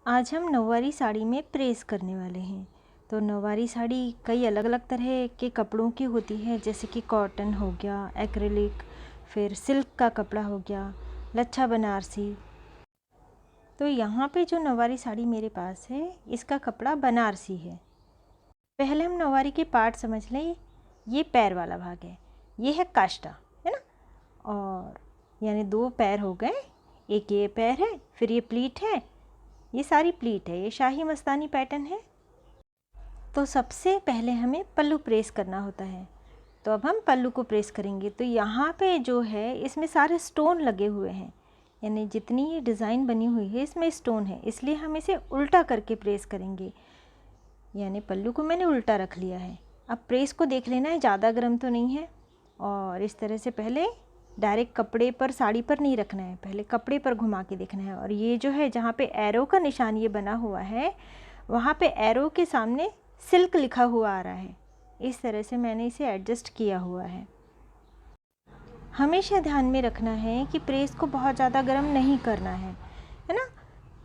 आज हम नौवारी साड़ी में प्रेस करने वाले हैं। तो नौवारी साड़ी कई अलग अलग तरह के कपड़ों की होती है, जैसे कि कॉटन हो गया, एक्रिलिक, फिर सिल्क का कपड़ा हो गया, लच्छा बनारसी। तो यहाँ पे जो नौवारी साड़ी मेरे पास है, इसका कपड़ा बनारसी है। पहले हम नौवारी के पार्ट समझ लें। ये पैर वाला भाग है, ये है काष्टा, है ना। और यानी दो पैर हो गए, एक ये पैर है, फिर ये प्लीट है, ये सारी प्लीट है, ये शाही मस्तानी पैटर्न है। तो सबसे पहले हमें पल्लू प्रेस करना होता है। तो अब हम पल्लू को प्रेस करेंगे। तो यहाँ पे जो है इसमें सारे स्टोन लगे हुए हैं, यानी जितनी ये डिज़ाइन बनी हुई है इसमें स्टोन है, इसलिए हम इसे उल्टा करके प्रेस करेंगे। यानी पल्लू को मैंने उल्टा रख लिया है। अब प्रेस को देख लेना है, ज़्यादा गर्म तो नहीं है। और इस तरह से पहले डायरेक्ट कपड़े पर, साड़ी पर नहीं रखना है, पहले कपड़े पर घुमा के देखना है। और ये जो है जहाँ पे एरो का निशान ये बना हुआ है, वहाँ पे एरो के सामने सिल्क लिखा हुआ आ रहा है। इस तरह से मैंने इसे एडजस्ट किया हुआ है। हमेशा ध्यान में रखना है कि प्रेस को बहुत ज़्यादा गर्म नहीं करना है ना,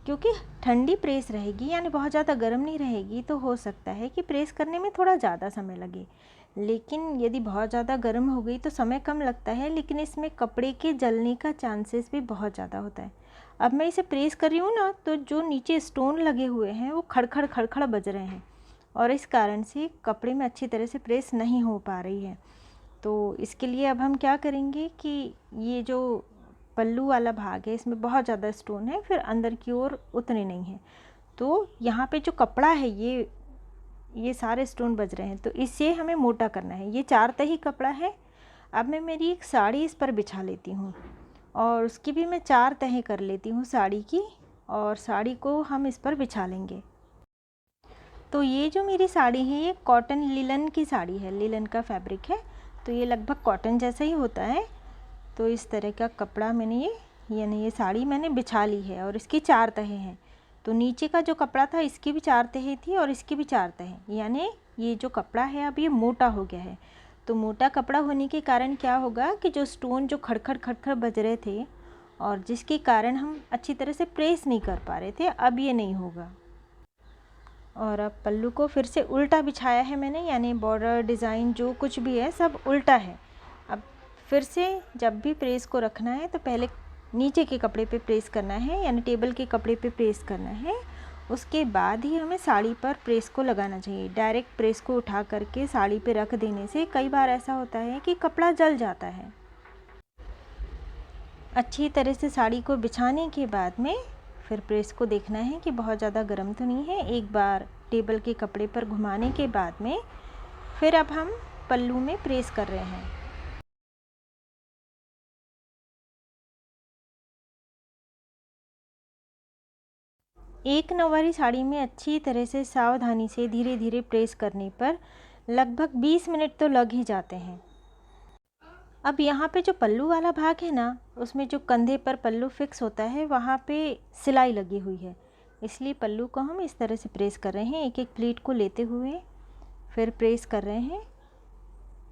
क्योंकि ठंडी प्रेस रहेगी, यानी बहुत ज़्यादा गर्म नहीं रहेगी, तो हो सकता है कि प्रेस करने में थोड़ा ज़्यादा समय लगे। लेकिन यदि बहुत ज़्यादा गर्म हो गई तो समय कम लगता है, लेकिन इसमें कपड़े के जलने का चांसेस भी बहुत ज़्यादा होता है। अब मैं इसे प्रेस कर रही हूँ ना, तो जो नीचे स्टोन लगे हुए हैं वो खड़खड़ खड़खड़ बज रहे हैं, और इस कारण से कपड़े में अच्छी तरह से प्रेस नहीं हो पा रही है। तो इसके लिए अब हम क्या करेंगे कि ये जो पल्लू वाला भाग है इसमें बहुत ज़्यादा स्टोन है, फिर अंदर की ओर उतने नहीं हैं। तो यहाँ पे जो कपड़ा है ये सारे स्टोन बज रहे हैं, तो इसे हमें मोटा करना है। ये 4 तही कपड़ा है। अब मैं मेरी एक साड़ी इस पर बिछा लेती हूँ, और उसकी भी मैं 4 तहें कर लेती हूँ साड़ी की, और साड़ी को हम इस पर बिछा लेंगे। तो ये जो मेरी साड़ी है ये कॉटन लिलन की साड़ी है, लिलन का फैब्रिक है, तो ये लगभग कॉटन जैसा ही होता है। तो इस तरह का कपड़ा मैंने यानी ये साड़ी मैंने बिछा ली है, और इसकी 4 तहें हैं। तो नीचे का जो कपड़ा था इसकी भी 4 तहें थी, और इसकी भी 4 तहें, यानी ये जो कपड़ा है अब ये मोटा हो गया है। तो मोटा कपड़ा होने के कारण क्या होगा कि जो स्टोन जो खड़खड़ खड़खड़ बज रहे थे, और जिसके कारण हम अच्छी तरह से प्रेस नहीं कर पा रहे थे, अब ये नहीं होगा। और अब पल्लू को फिर से उल्टा बिछाया है मैंने, यानी बॉर्डर डिज़ाइन जो कुछ भी है सब उल्टा है। अब फिर से जब भी प्रेस को रखना है तो पहले नीचे के कपड़े पे प्रेस करना है, यानी टेबल के कपड़े पे प्रेस करना है। उसके बाद ही हमें साड़ी पर प्रेस को लगाना चाहिए। डायरेक्ट प्रेस को उठा करके साड़ी पे रख देने से कई बार ऐसा होता है कि कपड़ा जल जाता है। अच्छी तरह से साड़ी को बिछाने के बाद में फिर प्रेस को देखना है कि बहुत ज़्यादा गर्म तो नहीं है। एक बार टेबल के कपड़े पर घुमाने के बाद में फिर अब हम पल्लू में प्रेस कर रहे हैं। एक नौवारी साड़ी में अच्छी तरह से सावधानी से धीरे धीरे प्रेस करने पर लगभग 20 मिनट तो लग ही जाते हैं। अब यहाँ पे जो पल्लू वाला भाग है ना, उसमें जो कंधे पर पल्लू फिक्स होता है वहाँ पे सिलाई लगी हुई है, इसलिए पल्लू को हम इस तरह से प्रेस कर रहे हैं, एक एक प्लीट को लेते हुए फिर प्रेस कर रहे हैं।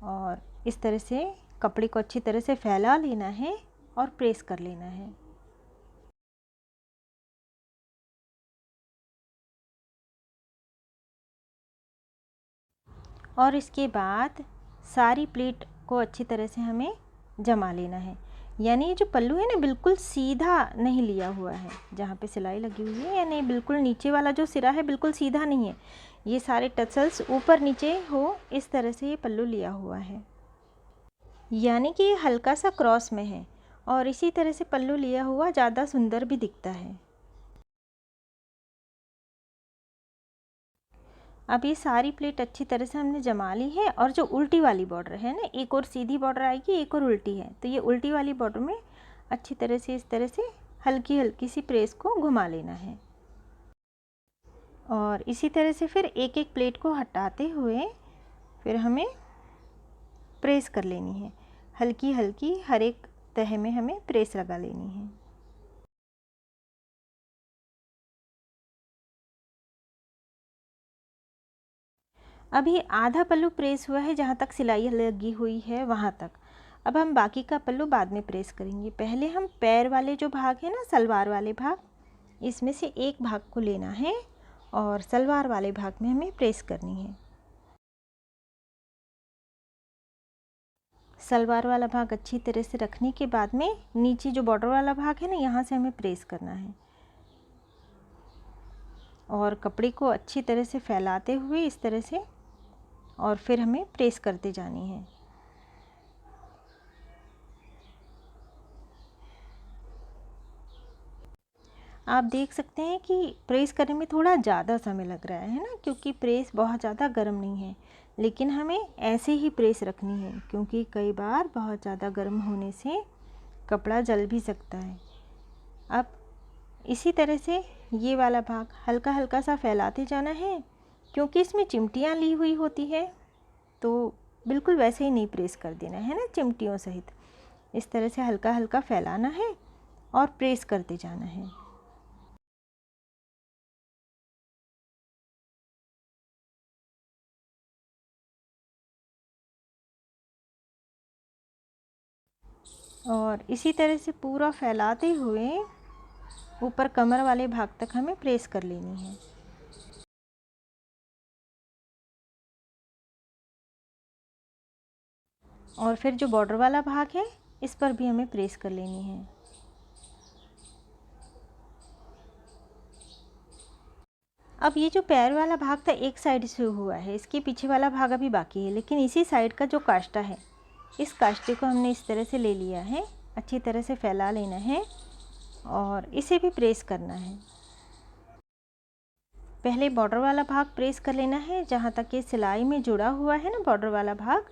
और इस तरह से कपड़े को अच्छी तरह से फैला लेना है और प्रेस कर लेना है। और इसके बाद सारी प्लीट को अच्छी तरह से हमें जमा लेना है। यानी ये जो पल्लू है ना बिल्कुल सीधा नहीं लिया हुआ है, जहाँ पे सिलाई लगी हुई है, यानी बिल्कुल नीचे वाला जो सिरा है बिल्कुल सीधा नहीं है, ये सारे टसल्स ऊपर नीचे हो, इस तरह से ये पल्लू लिया हुआ है, यानी कि ये हल्का सा क्रॉस में है। और इसी तरह से पल्लू लिया हुआ ज़्यादा सुंदर भी दिखता है। अब ये सारी प्लेट अच्छी तरह से हमने जमा ली है, और जो उल्टी वाली बॉर्डर है ना, एक और सीधी बॉर्डर आएगी, एक और उल्टी है, तो ये उल्टी वाली बॉर्डर में अच्छी तरह से इस तरह से हल्की हल्की सी प्रेस को घुमा लेना है। और इसी तरह से फिर एक एक प्लेट को हटाते हुए फिर हमें प्रेस कर लेनी है, हल्की हल्की हर एक तह में हमें प्रेस लगा लेनी है। अभी आधा पल्लू प्रेस हुआ है, जहाँ तक सिलाई लगी हुई है वहाँ तक। अब हम बाकी का पल्लू बाद में प्रेस करेंगे। पहले हम पैर वाले जो भाग है ना, सलवार वाले भाग, इसमें से एक भाग को लेना है और सलवार वाले भाग में हमें प्रेस करनी है। सलवार वाला भाग अच्छी तरह से रखने के बाद में नीचे जो बॉर्डर वाला भाग है ना, यहाँ से हमें प्रेस करना है और कपड़े को अच्छी तरह से फैलाते हुए इस तरह से, और फिर हमें प्रेस करते जानी है। आप देख सकते हैं कि प्रेस करने में थोड़ा ज़्यादा समय लग रहा है ना, क्योंकि प्रेस बहुत ज़्यादा गर्म नहीं है, लेकिन हमें ऐसे ही प्रेस रखनी है क्योंकि कई बार बहुत ज़्यादा गर्म होने से कपड़ा जल भी सकता है। अब इसी तरह से ये वाला भाग हल्का हल्का सा फैलाते जाना है, क्योंकि इसमें चिमटियाँ ली हुई होती है, तो बिल्कुल वैसे ही नहीं प्रेस कर देना है ना चिमटियों सहित। इस तरह से हल्का हल्का फैलाना है और प्रेस करते जाना है। और इसी तरह से पूरा फैलाते हुए ऊपर कमर वाले भाग तक हमें प्रेस कर लेनी है। और फिर जो बॉर्डर वाला भाग है इस पर भी हमें प्रेस कर लेनी है। अब ये जो पैर वाला भाग था एक साइड से हुआ है, इसके पीछे वाला भाग अभी बाकी है, लेकिन इसी साइड का जो काष्टा है, इस काष्टे को हमने इस तरह से ले लिया है, अच्छी तरह से फैला लेना है और इसे भी प्रेस करना है। पहले बॉर्डर वाला भाग प्रेस कर लेना है, जहाँ तक ये सिलाई में जुड़ा हुआ है ना बॉर्डर वाला भाग,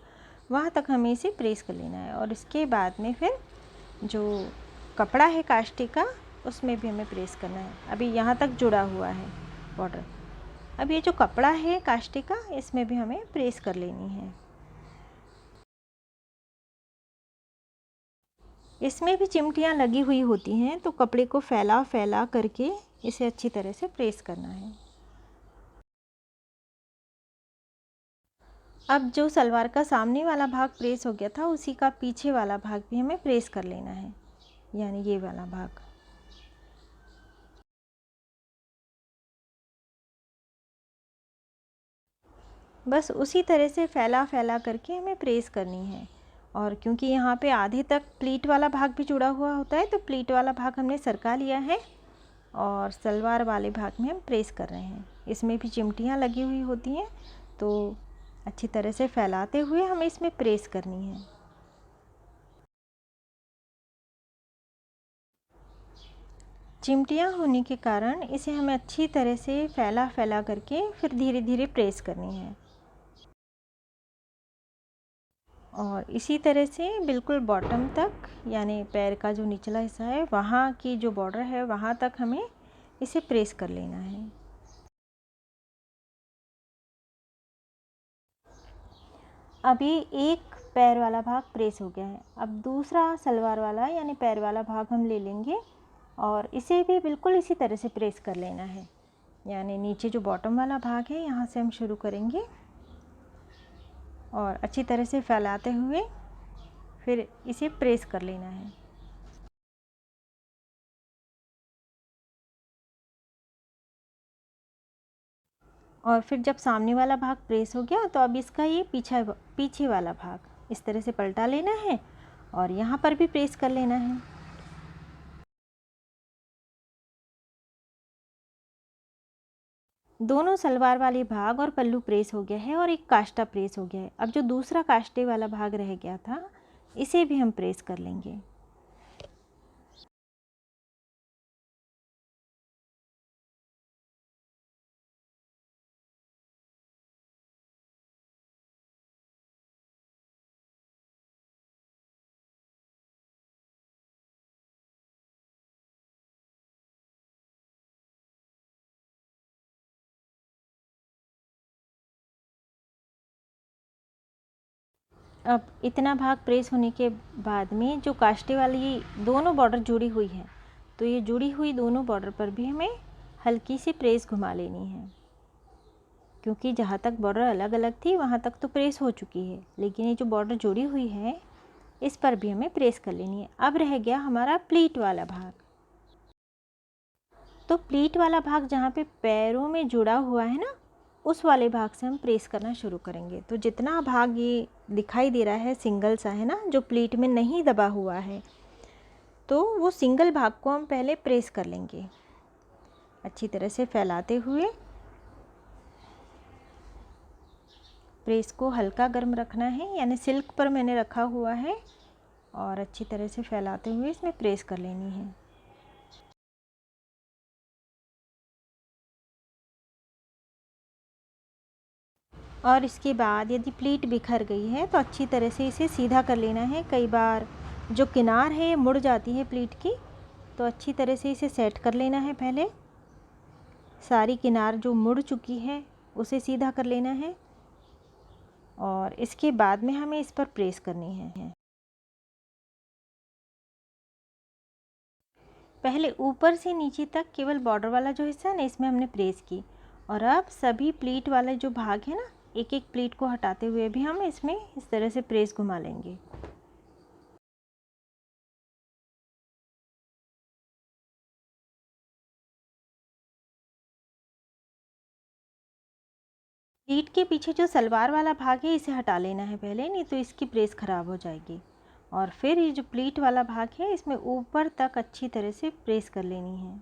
वहाँ तक हमें इसे प्रेस कर लेना है। और इसके बाद में फिर जो कपड़ा है काष्टे का उसमें भी हमें प्रेस करना है। अभी यहाँ तक जुड़ा हुआ है बॉर्डर। अब ये जो कपड़ा है काष्टे का, इसमें भी हमें प्रेस कर लेनी है। इसमें भी चिमटियाँ लगी हुई होती हैं, तो कपड़े को फैला फैला करके इसे अच्छी तरह से प्रेस करना है। अब जो सलवार का सामने वाला भाग प्रेस हो गया था, उसी का पीछे वाला भाग भी हमें प्रेस कर लेना है, यानी ये वाला भाग। बस उसी तरह से फैला फैला करके हमें प्रेस करनी है। और क्योंकि यहाँ पे आधे तक प्लीट वाला भाग भी जुड़ा हुआ होता है, तो प्लीट वाला भाग हमने सरका लिया है और सलवार वाले भाग में हम प्रेस कर रहे हैं। इसमें भी चिमटियाँ लगी हुई होती हैं, तो अच्छी तरह से फैलाते हुए हमें इसमें प्रेस करनी है। चिमटियाँ होने के कारण इसे हमें अच्छी तरह से फैला फैला करके फिर धीरे धीरे प्रेस करनी है। और इसी तरह से बिल्कुल बॉटम तक, यानी पैर का जो निचला हिस्सा है वहाँ की जो बॉर्डर है वहाँ तक हमें इसे प्रेस कर लेना है। अभी एक पैर वाला भाग प्रेस हो गया है, अब दूसरा सलवार वाला यानी पैर वाला भाग हम ले लेंगे और इसे भी बिल्कुल इसी तरह से प्रेस कर लेना है। यानी नीचे जो बॉटम वाला भाग है यहाँ से हम शुरू करेंगे और अच्छी तरह से फैलाते हुए फिर इसे प्रेस कर लेना है। और फिर जब सामने वाला भाग प्रेस हो गया, तो अब इसका ये पीछे वाला भाग इस तरह से पलटा लेना है और यहाँ पर भी प्रेस कर लेना है। दोनों सलवार वाले भाग और पल्लू प्रेस हो गया है और एक काष्टा प्रेस हो गया है। अब जो दूसरा काष्टे वाला भाग रह गया था, इसे भी हम प्रेस कर लेंगे। अब इतना भाग प्रेस होने के बाद में जो काष्टे वाली दोनों बॉर्डर जुड़ी हुई है, तो ये जुड़ी हुई दोनों बॉर्डर पर भी हमें हल्की सी प्रेस घुमा लेनी है, क्योंकि जहाँ तक बॉर्डर अलग अलग थी वहाँ तक तो प्रेस हो चुकी है, लेकिन ये जो बॉर्डर जुड़ी हुई है इस पर भी हमें प्रेस कर लेनी है। अब रह गया हमारा प्लीट वाला भाग। तो प्लीट वाला भाग जहाँ पे पैरों में जुड़ा हुआ है ना, उस वाले भाग से हम प्रेस करना शुरू करेंगे। तो जितना भाग ये दिखाई दे रहा है सिंगल सा है ना, जो प्लीट में नहीं दबा हुआ है, तो वो सिंगल भाग को हम पहले प्रेस कर लेंगे अच्छी तरह से फैलाते हुए। प्रेस को हल्का गर्म रखना है, यानी सिल्क पर मैंने रखा हुआ है, और अच्छी तरह से फैलाते हुए इसमें प्रेस कर लेनी है। और इसके बाद यदि प्लीट बिखर गई है तो अच्छी तरह से इसे सीधा कर लेना है। कई बार जो किनार है मुड़ जाती है प्लीट की, तो अच्छी तरह से इसे सेट कर लेना है। पहले सारी किनार जो मुड़ चुकी है उसे सीधा कर लेना है, और इसके बाद में हमें इस पर प्रेस करनी है। पहले ऊपर से नीचे तक केवल बॉर्डर वाला जो हिस्सा है ना, इसमें हमने प्रेस की, और अब सभी प्लीट वाले जो भाग है ना, एक एक प्लीट को हटाते हुए भी हम इसमें इस तरह से प्रेस घुमा लेंगे। प्लीट के पीछे जो सलवार वाला भाग है इसे हटा लेना है पहले, नहीं तो इसकी प्रेस ख़राब हो जाएगी। और फिर ये जो प्लीट वाला भाग है इसमें ऊपर तक अच्छी तरह से प्रेस कर लेनी है।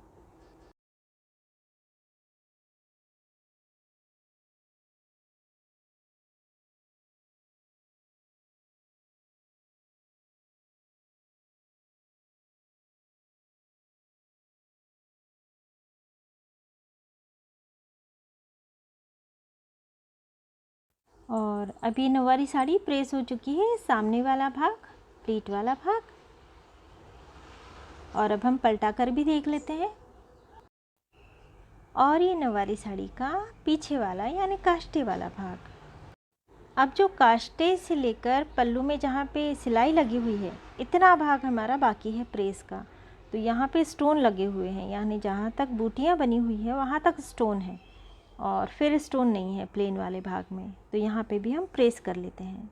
और अभी नौवारी साड़ी प्रेस हो चुकी है, सामने वाला भाग, प्लीट वाला भाग। और अब हम पलटा कर भी देख लेते हैं। और ये नौवारी साड़ी का पीछे वाला यानी काष्टे वाला भाग। अब जो काष्टे से लेकर पल्लू में जहाँ पे सिलाई लगी हुई है, इतना भाग हमारा बाकी है प्रेस का। तो यहाँ पे स्टोन लगे हुए हैं, यानी जहाँ तक बूटियाँ बनी हुई है वहाँ तक स्टोन है, और फिर स्टोन नहीं है प्लेन वाले भाग में। तो यहाँ पे भी हम प्रेस कर लेते हैं।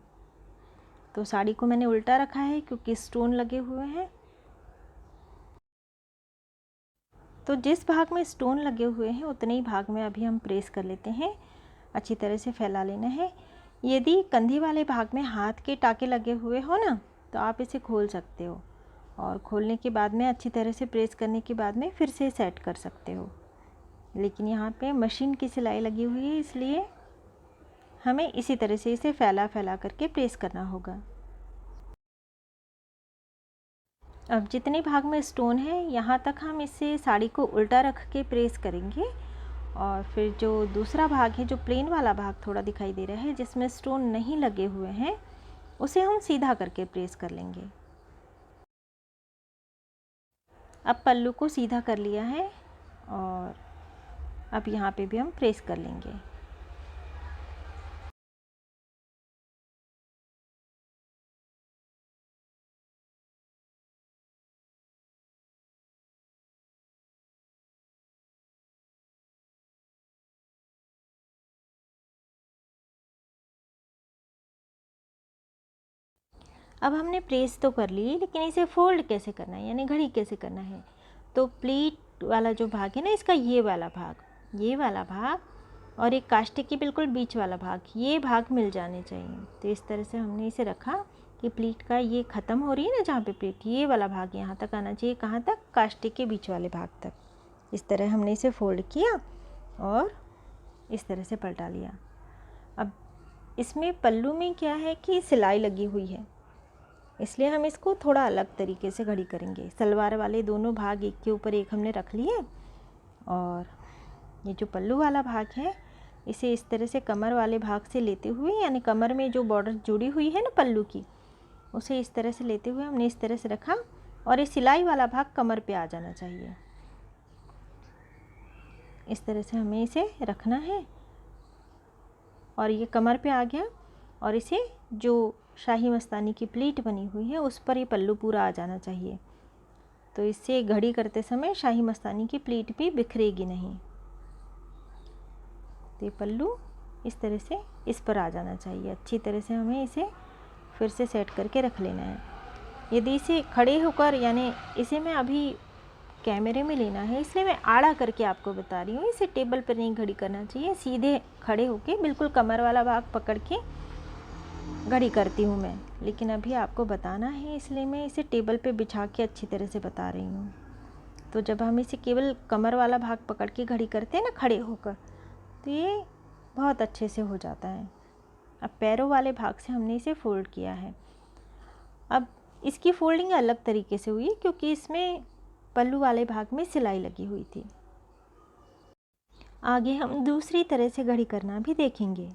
तो साड़ी को मैंने उल्टा रखा है क्योंकि स्टोन लगे हुए हैं। तो जिस भाग में स्टोन लगे हुए हैं उतने ही भाग में अभी हम प्रेस कर लेते हैं। अच्छी तरह से फैला लेना है। यदि कंधी वाले भाग में हाथ के टाके लगे हुए हो ना, तो आप इसे खोल सकते हो, और खोलने के बाद में अच्छी तरह से प्रेस करने के बाद में फिर से सेट कर सकते हो। लेकिन यहाँ पे मशीन की सिलाई लगी हुई है, इसलिए हमें इसी तरह से इसे फैला फैला करके प्रेस करना होगा। अब जितने भाग में स्टोन है यहाँ तक हम इससे साड़ी को उल्टा रख के प्रेस करेंगे, और फिर जो दूसरा भाग है, जो प्लेन वाला भाग थोड़ा दिखाई दे रहा है जिसमें स्टोन नहीं लगे हुए हैं, उसे हम सीधा करके प्रेस कर लेंगे। अब पल्लू को सीधा कर लिया है, और अब यहाँ पे भी हम प्रेस कर लेंगे। अब हमने प्रेस तो कर ली, लेकिन इसे फोल्ड कैसे करना है, यानी घड़ी कैसे करना है। तो प्लीट वाला जो भाग है ना, इसका ये वाला भाग और एक काष्टे के बिल्कुल बीच वाला भाग, ये भाग मिल जाने चाहिए। तो इस तरह से हमने इसे रखा कि प्लीट का ये ख़त्म हो रही है ना जहाँ पे प्लीट, ये वाला भाग यहाँ तक आना चाहिए। कहाँ तक? काष्टे के बीच वाले भाग तक। इस तरह हमने इसे फोल्ड किया और इस तरह से पलटा लिया। अब इसमें पल्लू में क्या है कि सिलाई लगी हुई है, इसलिए हम इसको थोड़ा अलग तरीके से घड़ी करेंगे। सलवार वाले दोनों भाग एक के ऊपर एक हमने रख लिए, और ये जो पल्लू वाला भाग है इसे इस तरह से कमर वाले भाग से लेते हुए, यानी कमर में जो बॉर्डर जुड़ी हुई है ना पल्लू की, उसे इस तरह से लेते हुए हमने इस तरह से रखा, और ये सिलाई वाला भाग कमर पे आ जाना चाहिए। इस तरह से हमें इसे रखना है, और ये कमर पे आ गया, और इसे जो शाही मस्तानी की प्लीट बनी हुई है उस पर ये पल्लू पूरा आ जाना चाहिए। तो इससे घड़ी करते समय शाही मस्तानी की प्लीट भी बिखरेगी नहीं। तो ये पल्लू इस तरह से इस पर आ जाना चाहिए। अच्छी तरह से हमें इसे फिर से सेट करके रख लेना है। यदि इसे खड़े होकर, यानी इसे मैं अभी कैमरे में लेना है, इसलिए मैं आड़ा करके आपको बता रही हूँ। इसे टेबल पर नहीं घड़ी करना चाहिए, सीधे खड़े होके बिल्कुल कमर वाला भाग पकड़ के घड़ी करती हूँ मैं। लेकिन अभी आपको बताना है, इसलिए मैं इसे टेबल पे बिछा के अच्छी तरह से बता रही हूँ। तो जब हम इसे केवल कमर वाला भाग पकड़ के घड़ी करते हैं ना खड़े होकर, तो ये बहुत अच्छे से हो जाता है। अब पैरों वाले भाग से हमने इसे फोल्ड किया है। अब इसकी फोल्डिंग अलग तरीके से हुई क्योंकि इसमें पल्लू वाले भाग में सिलाई लगी हुई थी। आगे हम दूसरी तरह से घड़ी करना भी देखेंगे।